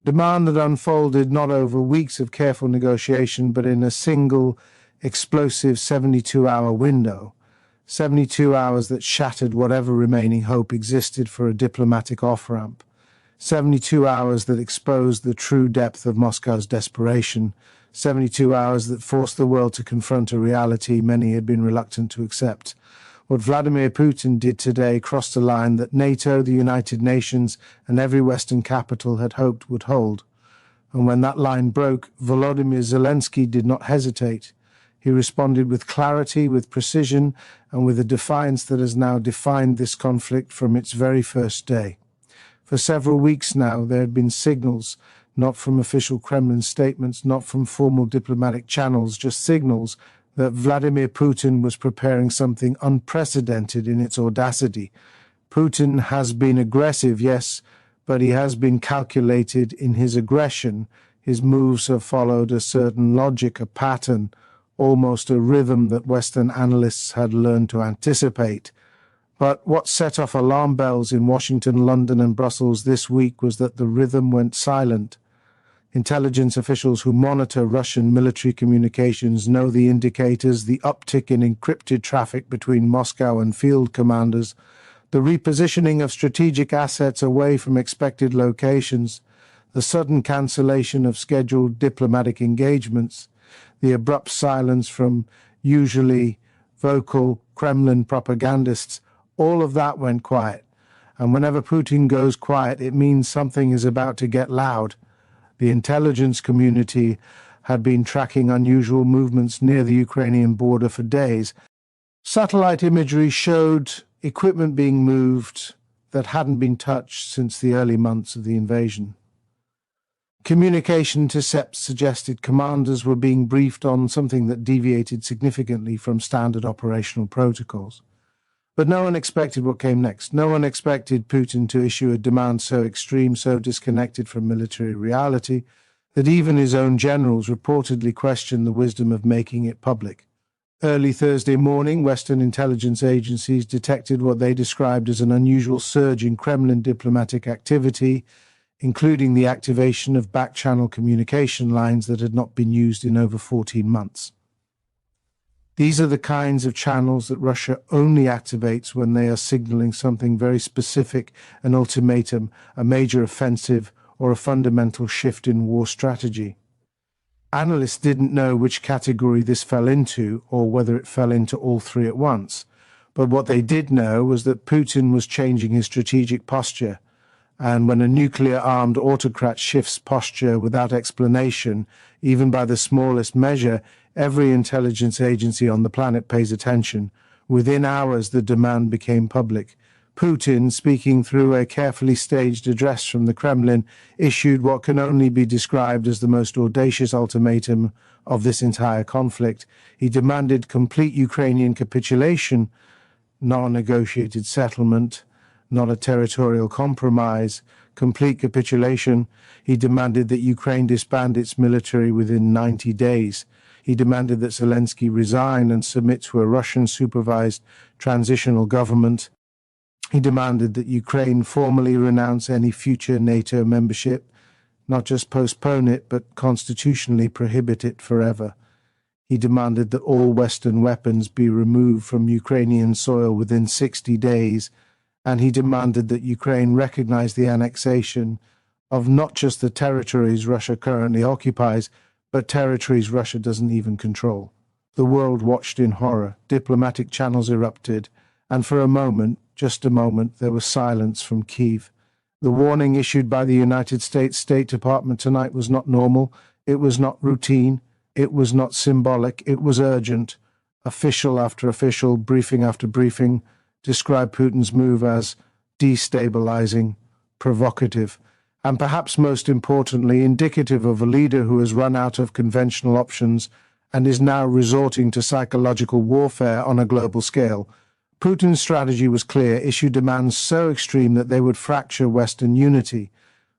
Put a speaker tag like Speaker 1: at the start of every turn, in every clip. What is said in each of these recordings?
Speaker 1: Demand that unfolded not over weeks of careful negotiation, but in a single, explosive 72-hour window. 72 hours that shattered whatever remaining hope existed for a diplomatic off-ramp. 72 hours that exposed the true depth of Moscow's desperation. 72 hours that forced the world to confront a reality many had been reluctant to accept. What Vladimir Putin did today crossed a line that NATO, the United Nations, and every Western capital had hoped would hold. And when that line broke, Volodymyr Zelensky did not hesitate. He responded with clarity, with precision, and with a defiance that has now defined this conflict from its very first day. For several weeks now, there had been signals, not from official Kremlin statements, not from formal diplomatic channels, just signals that Vladimir Putin was preparing something unprecedented in its audacity. Putin has been aggressive, yes, but he has been calculated in his aggression. His moves have followed a certain logic, a pattern, almost a rhythm that Western analysts had learned to anticipate. But what set off alarm bells in Washington, London, and Brussels this week was that the rhythm went silent. Intelligence officials who monitor Russian military communications know the indicators: the uptick in encrypted traffic between Moscow and field commanders, the repositioning of strategic assets away from expected locations, the sudden cancellation of scheduled diplomatic engagements, the abrupt silence from usually vocal Kremlin propagandists. All of that went quiet. And whenever Putin goes quiet, it means something is about to get loud. The intelligence community had been tracking unusual movements near the Ukrainian border for days. Satellite imagery showed equipment being moved that hadn't been touched since the early months of the invasion. Communication intercepts suggested commanders were being briefed on something that deviated significantly from standard operational protocols. But no one expected what came next. No one expected Putin to issue a demand so extreme, so disconnected from military reality, that even his own generals reportedly questioned the wisdom of making it public. Early Thursday morning, Western intelligence agencies detected what they described as an unusual surge in Kremlin diplomatic activity, including the activation of back-channel communication lines that had not been used in over 14 months. These are the kinds of channels that Russia only activates when they are signaling something very specific, an ultimatum, a major offensive, or a fundamental shift in war strategy. Analysts didn't know which category this fell into, or whether it fell into all three at once. But what they did know was that Putin was changing his strategic posture. And when a nuclear-armed autocrat shifts posture without explanation, even by the smallest measure, every intelligence agency on the planet pays attention. Within hours, the demand became public. Putin, speaking through a carefully staged address from the Kremlin, issued what can only be described as the most audacious ultimatum of this entire conflict. He demanded complete Ukrainian capitulation, not a negotiated settlement, not a territorial compromise, complete capitulation. He demanded that Ukraine disband its military within 90 days. He demanded that Zelensky resign and submit to a Russian-supervised transitional government. He demanded that Ukraine formally renounce any future NATO membership, not just postpone it, but constitutionally prohibit it forever. He demanded that all Western weapons be removed from Ukrainian soil within 60 days, and he demanded that Ukraine recognize the annexation of not just the territories Russia currently occupies, but territories Russia doesn't even control. The world watched in horror. Diplomatic channels erupted, and for a moment, just a moment, there was silence from Kyiv. The warning issued by the United States State Department tonight was not normal, it was not routine, it was not symbolic, it was urgent. Official after official, briefing after briefing, described Putin's move as destabilizing, provocative, and perhaps most importantly, indicative of a leader who has run out of conventional options and is now resorting to psychological warfare on a global scale. Putin's strategy was clear: issue demands so extreme that they would fracture Western unity,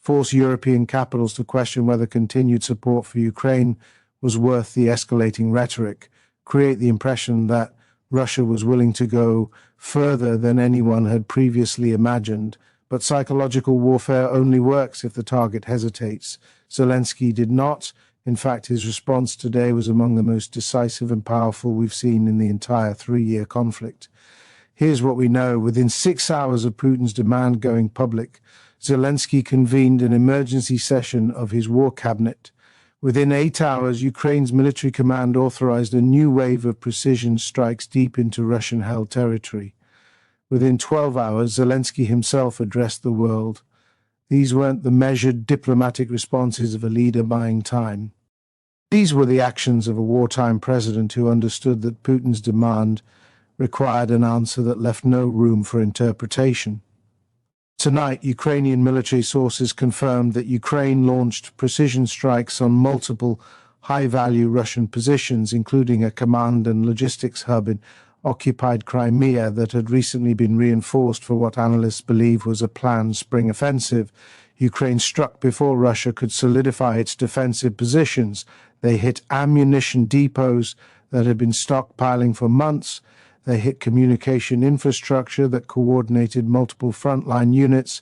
Speaker 1: force European capitals to question whether continued support for Ukraine was worth the escalating rhetoric, create the impression that Russia was willing to go further than anyone had previously imagined, But psychological warfare only works if the target hesitates. Zelensky did not. In fact, his response today was among the most decisive and powerful we've seen in the entire 3-year conflict. Here's what we know. Within 6 hours of Putin's demand going public, Zelensky convened an emergency session of his war cabinet. Within 8 hours, Ukraine's military command authorized a new wave of precision strikes deep into Russian-held territory. Within 12 hours, Zelensky himself addressed the world. These weren't the measured diplomatic responses of a leader buying time. These were the actions of a wartime president who understood that Putin's demand required an answer that left no room for interpretation. Tonight, Ukrainian military sources confirmed that Ukraine launched precision strikes on multiple high-value Russian positions, including a command and logistics hub in occupied Crimea that had recently been reinforced for what analysts believe was a planned spring offensive. Ukraine struck before Russia could solidify its defensive positions. They hit ammunition depots that had been stockpiling for months. They hit communication infrastructure that coordinated multiple frontline units.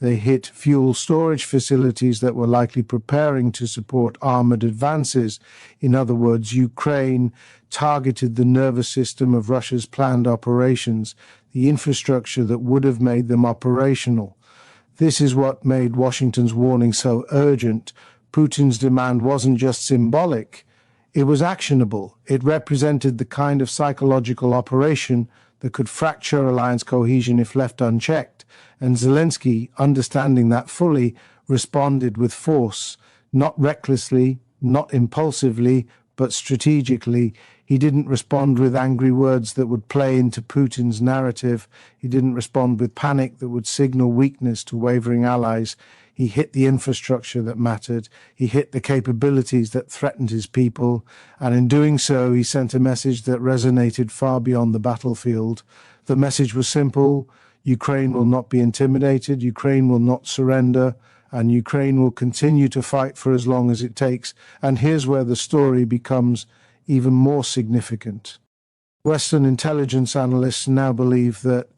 Speaker 1: They hit fuel storage facilities that were likely preparing to support armored advances. In other words, Ukraine targeted the nervous system of Russia's planned operations, the infrastructure that would have made them operational. This is what made Washington's warning so urgent. Putin's demand wasn't just symbolic. It was actionable. It represented the kind of psychological operation that could fracture alliance cohesion if left unchecked. And Zelensky, understanding that fully, responded with force, not recklessly, not impulsively, but strategically. He didn't respond with angry words that would play into Putin's narrative. He didn't respond with panic that would signal weakness to wavering allies. He hit the infrastructure that mattered. He hit the capabilities that threatened his people. And in doing so, he sent a message that resonated far beyond the battlefield. The message was simple. Ukraine will not be intimidated. Ukraine will not surrender. And Ukraine will continue to fight for as long as it takes. And here's where the story becomes even more significant. Western intelligence analysts now believe that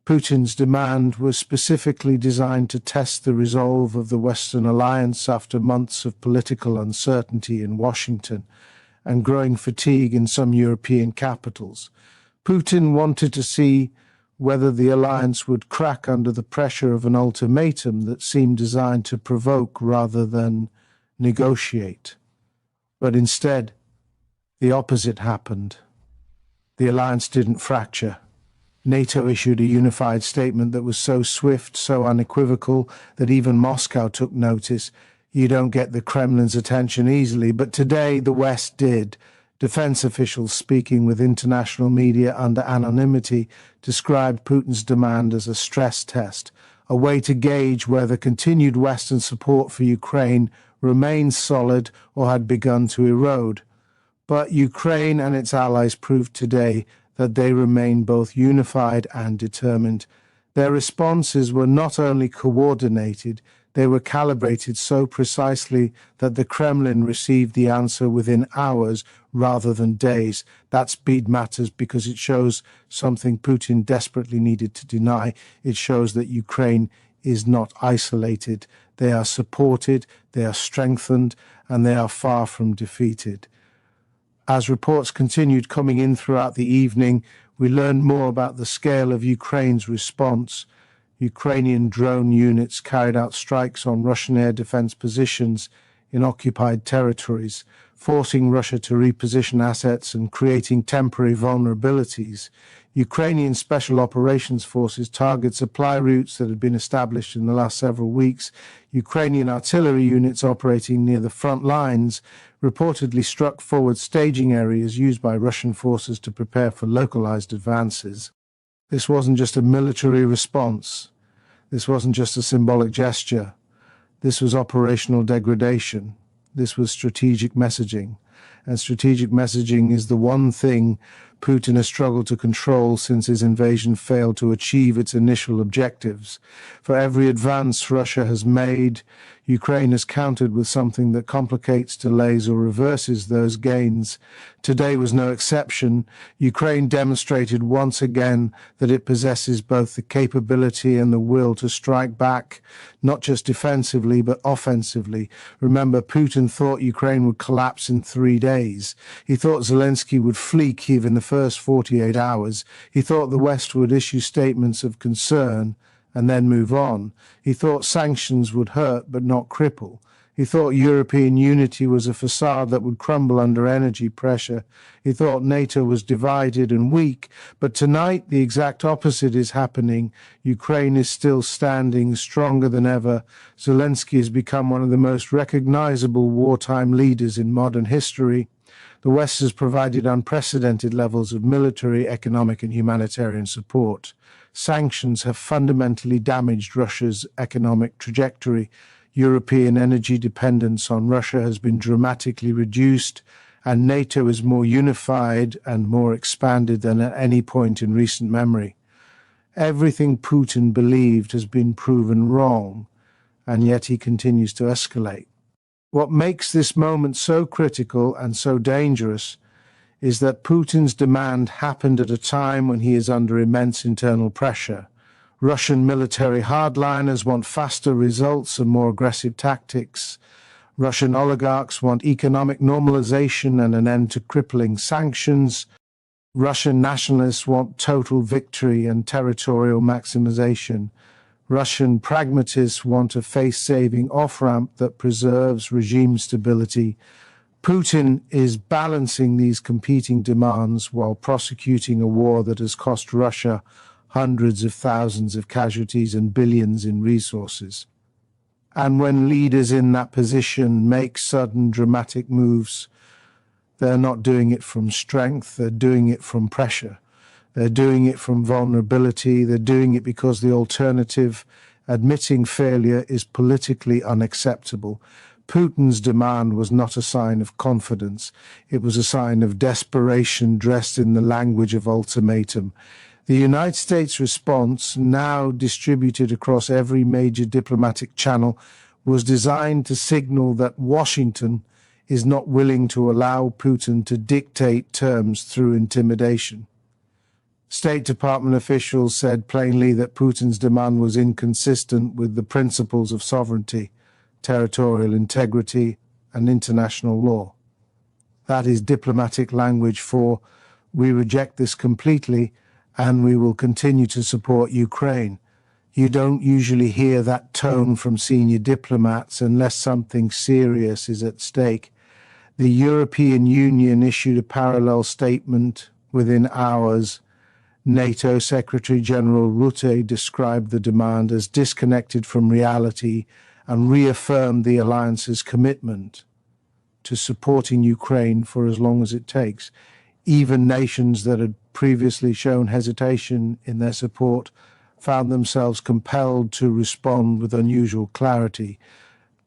Speaker 1: Putin's demand was specifically designed to test the resolve of the Western alliance after months of political uncertainty in Washington and growing fatigue in some European capitals. Putin wanted to see whether the alliance would crack under the pressure of an ultimatum that seemed designed to provoke rather than negotiate. But instead, the opposite happened. The alliance didn't fracture. NATO issued a unified statement that was so swift, so unequivocal, that even Moscow took notice. You don't get the Kremlin's attention easily, but today the West did. Defense officials speaking with international media under anonymity described Putin's demand as a stress test, a way to gauge whether continued Western support for Ukraine remains solid or had begun to erode. But Ukraine and its allies proved today that they remain both unified and determined. Their responses were not only coordinated, they were calibrated so precisely that the Kremlin received the answer within hours rather than days. That speed matters because it shows something Putin desperately needed to deny. It shows that Ukraine is not isolated. They are supported, they are strengthened, and they are far from defeated. As reports continued coming in throughout the evening, we learned more about the scale of Ukraine's response. Ukrainian drone units carried out strikes on Russian air defense positions in occupied territories, forcing Russia to reposition assets and creating temporary vulnerabilities. Ukrainian Special Operations Forces target supply routes that had been established in the last several weeks. Ukrainian artillery units operating near the front lines reportedly struck forward staging areas used by Russian forces to prepare for localized advances. This wasn't just a military response. This wasn't just a symbolic gesture. This was operational degradation. This was strategic messaging. and strategic messaging is the one thing Putin has struggled to control since his invasion failed to achieve its initial objectives. For every advance Russia has made, Ukraine has countered with something that complicates, delays, or reverses those gains. Today was no exception. Ukraine demonstrated once again that it possesses both the capability and the will to strike back, not just defensively, but offensively. Remember, Putin thought Ukraine would collapse in 3 days. He thought Zelensky would flee Kyiv in the first 48 hours. He thought the West would issue statements of concern and then move on. He thought sanctions would hurt but not cripple. He thought European unity was a facade that would crumble under energy pressure. He thought NATO was divided and weak. But tonight, the exact opposite is happening. Ukraine is still standing stronger than ever. Zelensky has become one of the most recognizable wartime leaders in modern history. The West has provided unprecedented levels of military, economic, and humanitarian support. Sanctions have fundamentally damaged Russia's economic trajectory. European energy dependence on Russia has been dramatically reduced, and NATO is more unified and more expanded than at any point in recent memory. Everything Putin believed has been proven wrong, and yet he continues to escalate. What makes this moment so critical and so dangerous is that Putin's demand happened at a time when he is under immense internal pressure. Russian military hardliners want faster results and more aggressive tactics. Russian oligarchs want economic normalization and an end to crippling sanctions. Russian nationalists want total victory and territorial maximization. Russian pragmatists want a face-saving off-ramp that preserves regime stability. Putin is balancing these competing demands while prosecuting a war that has cost Russia hundreds of thousands of casualties and billions in resources. And when leaders in that position make sudden dramatic moves, they're not doing it from strength, they're doing it from pressure. They're doing it from vulnerability. They're doing it because the alternative, admitting failure, is politically unacceptable. Putin's demand was not a sign of confidence. It was a sign of desperation dressed in the language of ultimatum. The United States response, now distributed across every major diplomatic channel, was designed to signal that Washington is not willing to allow Putin to dictate terms through intimidation. State Department officials said plainly that Putin's demand was inconsistent with the principles of sovereignty, territorial integrity, and international law. That is diplomatic language for, we reject this completely, and we will continue to support Ukraine. You don't usually hear that tone from senior diplomats unless something serious is at stake. The European Union issued a parallel statement within hours. NATO Secretary General Rutte described the demand as disconnected from reality and reaffirmed the alliance's commitment to supporting Ukraine for as long as it takes. Even nations that had previously shown hesitation in their support found themselves compelled to respond with unusual clarity.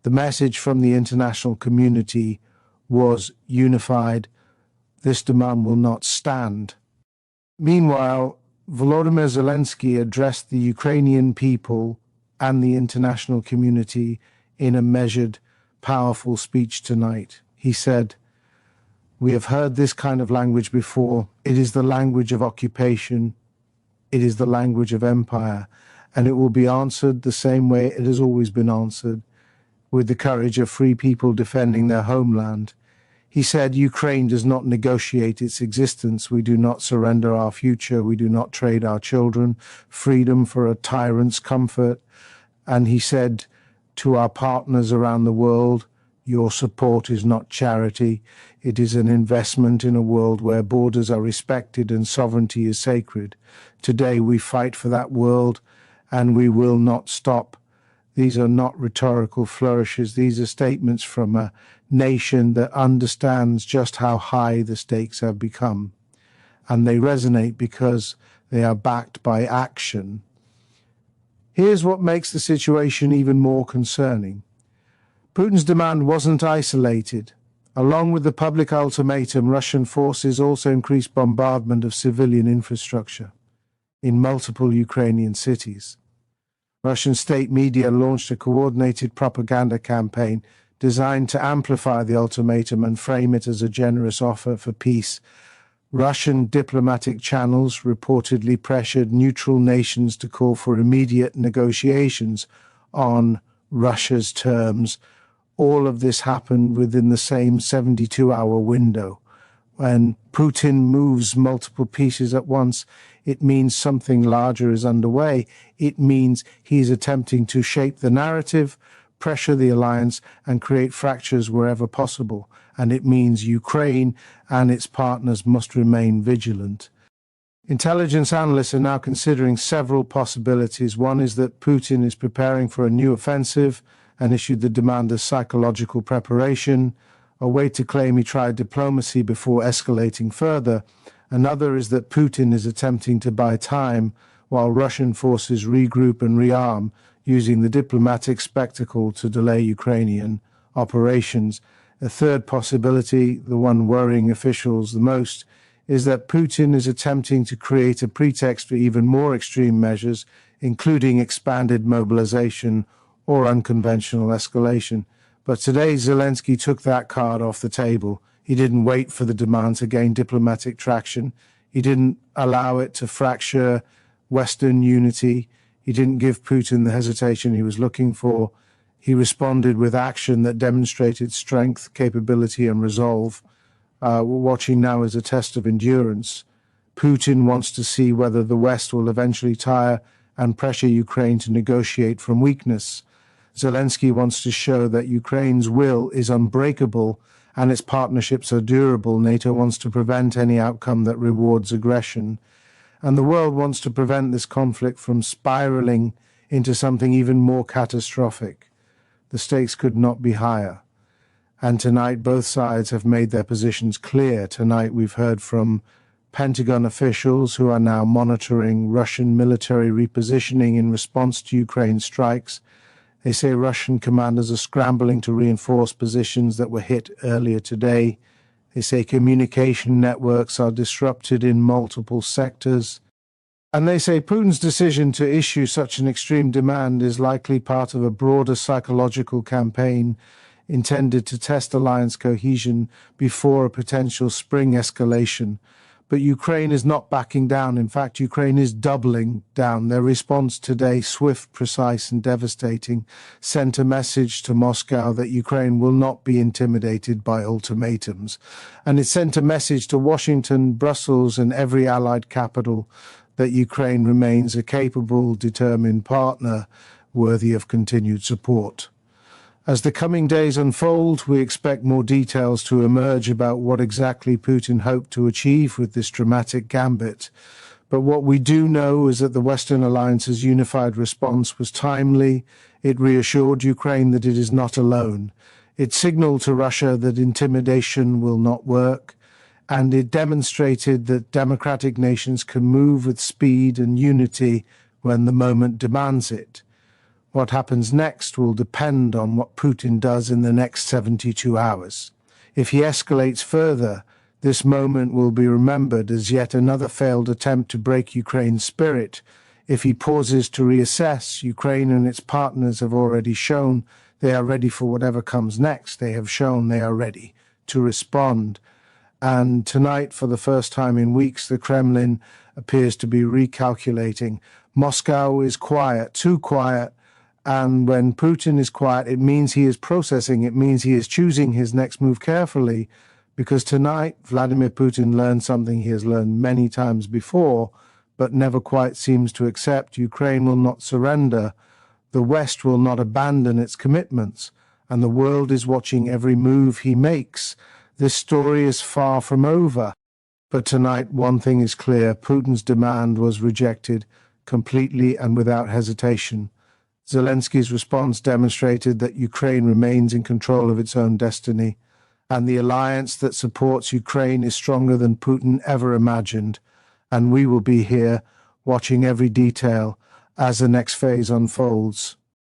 Speaker 1: The message from the international community was unified. This demand will not stand. Meanwhile, Volodymyr Zelensky addressed the Ukrainian people and the international community in a measured, powerful speech tonight. He said, "We have heard this kind of language before. It is the language of occupation. It is the language of empire, and it will be answered the same way it has always been answered, with the courage of free people defending their homeland." He said, "Ukraine does not negotiate its existence. We do not surrender our future. We do not trade our children, freedom for a tyrant's comfort." And he said to our partners around the world, "Your support is not charity. It is an investment in a world where borders are respected and sovereignty is sacred. Today we fight for that world, and we will not stop." These are not rhetorical flourishes. These are statements from a nation that understands just how high the stakes have become. And they resonate because they are backed by action. Here's what makes the situation even more concerning. Putin's demand wasn't isolated. Along with the public ultimatum, Russian forces also increased bombardment of civilian infrastructure in multiple Ukrainian cities. Russian state media launched a coordinated propaganda campaign designed to amplify the ultimatum and frame it as a generous offer for peace. Russian diplomatic channels reportedly pressured neutral nations to call for immediate negotiations on Russia's terms. All of this happened within the same 72-hour window. When Putin moves multiple pieces at once, it means something larger is underway. It means he's attempting to shape the narrative, pressure the alliance, and create fractures wherever possible. And it means Ukraine and its partners must remain vigilant. Intelligence analysts are now considering several possibilities. One is that Putin is preparing for a new offensive and issued the demand of psychological preparation, a way to claim he tried diplomacy before escalating further. Another is that Putin is attempting to buy time while Russian forces regroup and rearm, using the diplomatic spectacle to delay Ukrainian operations. A third possibility, the one worrying officials the most, is that Putin is attempting to create a pretext for even more extreme measures, including expanded mobilization or unconventional escalation. But today, Zelensky took that card off the table. He didn't wait for the demand to gain diplomatic traction. He didn't allow it to fracture Western unity. He didn't give Putin the hesitation he was looking for. He responded with action that demonstrated strength, capability, and resolve. We're watching now as a test of endurance. Putin wants to see whether the West will eventually tire and pressure Ukraine to negotiate from weakness. Zelensky wants to show that Ukraine's will is unbreakable and its partnerships are durable. NATO wants to prevent any outcome that rewards aggression. And the world wants to prevent this conflict from spiraling into something even more catastrophic. The stakes could not be higher. And tonight, both sides have made their positions clear. Tonight, we've heard from Pentagon officials who are now monitoring Russian military repositioning in response to Ukraine's strikes. They say Russian commanders are scrambling to reinforce positions that were hit earlier today. They say communication networks are disrupted in multiple sectors. And they say Putin's decision to issue such an extreme demand is likely part of a broader psychological campaign intended to test alliance cohesion before a potential spring escalation. But Ukraine is not backing down. In fact, Ukraine is doubling down. Their response today, swift, precise, and devastating, sent a message to Moscow that Ukraine will not be intimidated by ultimatums. And it sent a message to Washington, Brussels, and every allied capital that Ukraine remains a capable, determined partner worthy of continued support. As the coming days unfold, we expect more details to emerge about what exactly Putin hoped to achieve with this dramatic gambit. But what we do know is that the Western alliance's unified response was timely. It reassured Ukraine that it is not alone. It signaled to Russia that intimidation will not work. And it demonstrated that democratic nations can move with speed and unity when the moment demands it. What happens next will depend on what Putin does in the next 72 hours. If he escalates further, this moment will be remembered as yet another failed attempt to break Ukraine's spirit. If he pauses to reassess, Ukraine and its partners have already shown they are ready for whatever comes next. They have shown they are ready to respond. And tonight, for the first time in weeks, the Kremlin appears to be recalculating. Moscow is quiet, too quiet. And when Putin is quiet, it means he is processing. It means he is choosing his next move carefully. Because tonight, Vladimir Putin learned something he has learned many times before, but never quite seems to accept. Ukraine will not surrender. The West will not abandon its commitments. And the world is watching every move he makes. This story is far from over. But tonight, one thing is clear. Putin's demand was rejected completely and without hesitation. Zelensky's response demonstrated that Ukraine remains in control of its own destiny, and the alliance that supports Ukraine is stronger than Putin ever imagined. And we will be here watching every detail as the next phase unfolds.